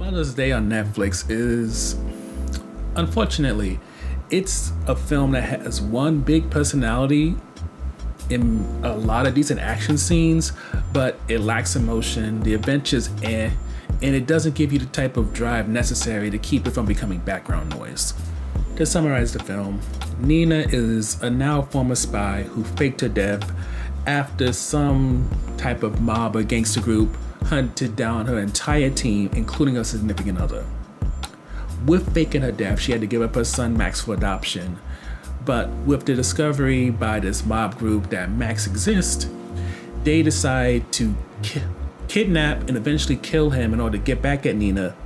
Mother's Day on Netflix is, unfortunately, it's a film that has one big personality in a lot of decent action scenes, but it lacks emotion. The adventure's and it doesn't give you the type of drive necessary to keep it from becoming background noise. To summarize the film, Nina is a now former spy who faked her death after some type of mob or gangster group hunted down her entire team, including her significant other. With faking her death, she had to give up her son Max for adoption. But with the discovery by this mob group that Max exists, they decide to kidnap and eventually kill him in order to get back at Nina,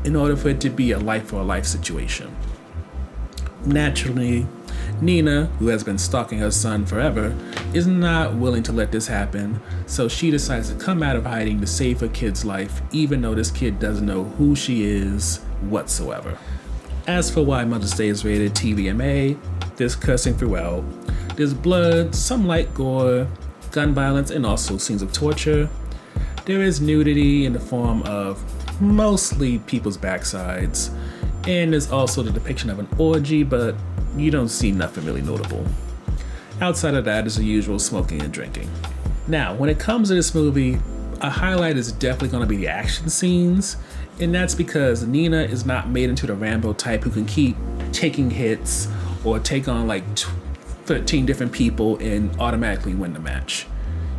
in order for it to be a life for a life situation. Naturally, Nina, who has been stalking her son forever, is not willing to let this happen, so she decides to come out of hiding to save her kid's life, even though this kid doesn't know who she is whatsoever. As for why Mother's Day is rated TVMA, there's cursing throughout, there's blood, some light gore, gun violence, and also scenes of torture. There is nudity in the form of mostly people's backsides, and there's also the depiction of an orgy, but you don't see nothing really notable. Outside of that is the usual smoking and drinking. Now, when it comes to this movie, a highlight is definitely going to be the action scenes, and that's because Nina is not made into the Rambo type who can keep taking hits or take on like 13 different people and automatically win the match.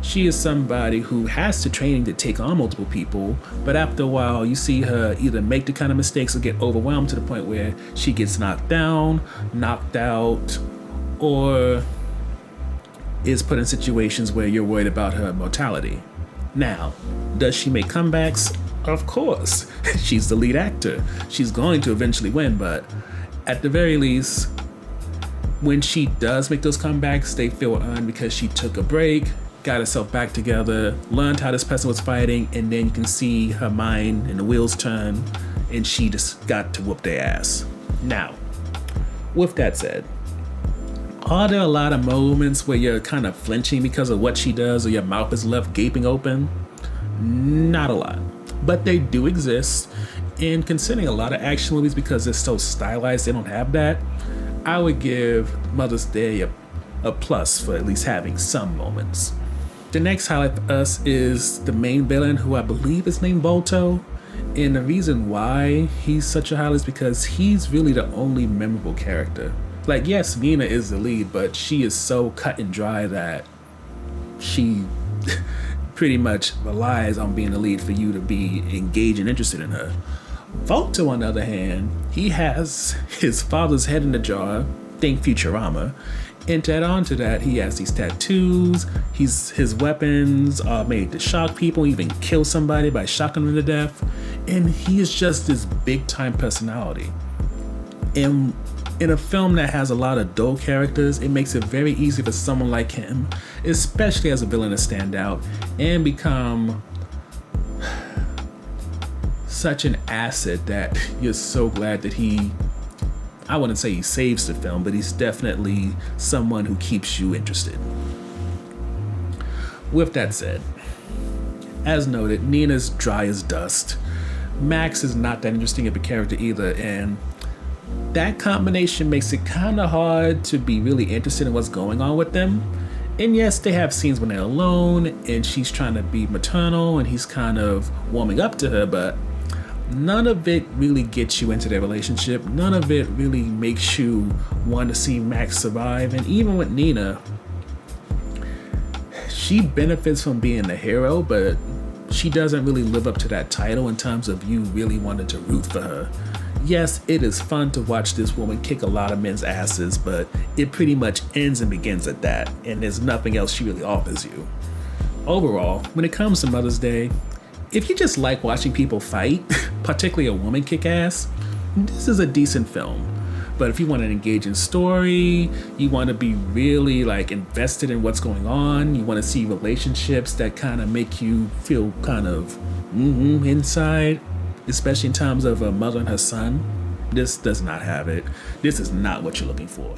She is somebody who has the training to take on multiple people, but after a while you see her either make the kind of mistakes or get overwhelmed to the point where she gets knocked down, knocked out, or is put in situations where you're worried about her mortality. Now, does she make comebacks? Of course. She's the lead actor. She's going to eventually win, but at the very least, when she does make those comebacks, they feel earned because she took a break, got herself back together, learned how this person was fighting, and then you can see her mind and the wheels turn, and she just got to whoop their ass. Now, with that said, are there a lot of moments where you're kind of flinching because of what she does or your mouth is left gaping open? Not a lot, but they do exist, and considering a lot of action movies, because they're so stylized, they don't have that, I would give Mother's Day a plus for at least having some moments. The next highlight for us is the main villain, who I believe is named Volto. And the reason why he's such a highlight is because he's really the only memorable character. Like, yes, Nina is the lead, but she is so cut and dry that she pretty much relies on being the lead for you to be engaged and interested in her. Volto, on the other hand, he has his father's head in the jar, think Futurama, and to add on to that, he has these tattoos, his weapons are made to shock people, even kill somebody by shocking them to death, and he is just this big-time personality. And in a film that has a lot of dull characters, it makes it very easy for someone like him, especially as a villain, to stand out and become such an asset that you're so glad that I wouldn't say he saves the film, but he's definitely someone who keeps you interested. With that said, as noted, Nina's dry as dust. Max is not that interesting of a character either, and that combination makes it kind of hard to be really interested in what's going on with them. And yes, they have scenes when they're alone, and she's trying to be maternal, and he's kind of warming up to her, but none of it really gets you into their relationship. None of it really makes you want to see Max survive. And even with Nina, she benefits from being the hero, but she doesn't really live up to that title in terms of you really wanting to root for her. Yes, it is fun to watch this woman kick a lot of men's asses, but it pretty much ends and begins at that, and there's nothing else she really offers you. Overall, when it comes to Mother's Day, if you just like watching people fight, particularly a woman kick ass, this is a decent film. But if you want an engaging story, you want to be really like invested in what's going on, you want to see relationships that kind of make you feel kind of inside, especially in terms of a mother and her son, this does not have it. This is not what you're looking for.